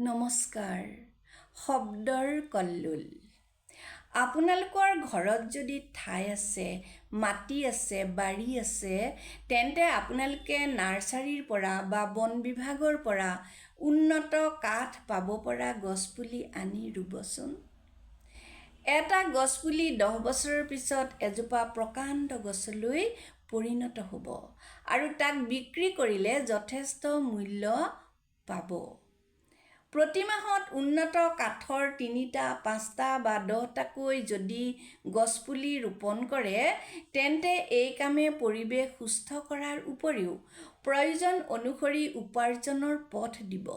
নমস্কাৰ। শব্দৰ কল্লোল। আপোনালোকৰ ঘৰত যদি ঠাই আছে, মাটি আছে, বাৰী আছে, তেন্তে আপোনালোকে নাৰ্চাৰীৰ পৰা বা বন বিভাগৰ পৰা উন্নত কাঠ পাব পৰা গছপুলি আনি ৰুবচোন। এটা গছপুলি 10 বছৰৰ পিছত এজোপা প্ৰকাণ্ড গছলৈ পৰিণত হ'ব আৰু তাক বিক্ৰী কৰিলে যথেষ্ট মূল্য পাব। প্ৰতি মাহত উন্নত কাঠৰ 3টা, 5টা বা 10টাকৈ যদি গছপুলি ৰোপণ কৰে, তেন্তে এই কামে পৰিৱেশ সুস্থ কৰাৰ উপৰিও প্ৰয়োজন অনুসৰি উপাৰ্জনৰ পথ দিব।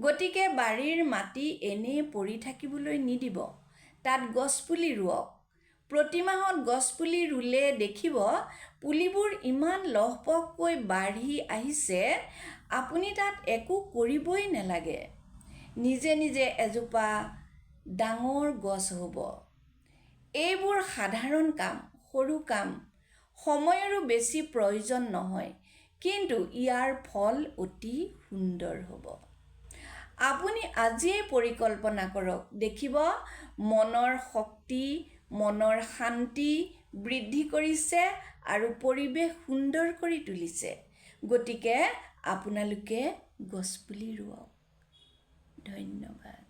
গতিকে বাৰীৰ মাটি এনেই পৰি থাকিবলৈ নিদিব, তাত গছপুলি ৰুৱক। প্ৰতি মাহত গছপুলি ৰুলে দেখিব পুলিবোৰ ইমান লহপহকৈ বাঢ়ি আহিছে, আপুনি তাত একো কৰিবই নালাগে। নিজে নিজে এজোপা ডাঙৰ গছ হ'ব। এইবোৰ সাধাৰণ কাম, সৰু কাম, সময়ৰো বেছি প্ৰয়োজন নহয়, কিন্তু ইয়াৰ ফল অতি সুন্দৰ হ'ব। আপুনি আজিয়েই পৰিকল্পনা কৰক, দেখিব মনৰ শক্তি, মনৰ শান্তি বৃদ্ধি কৰিছে আৰু পৰিৱেশ সুন্দৰ কৰি তুলিছে। গতিকে আপোনালোকে গছপুলি ৰুৱক। ধন্যবাদ।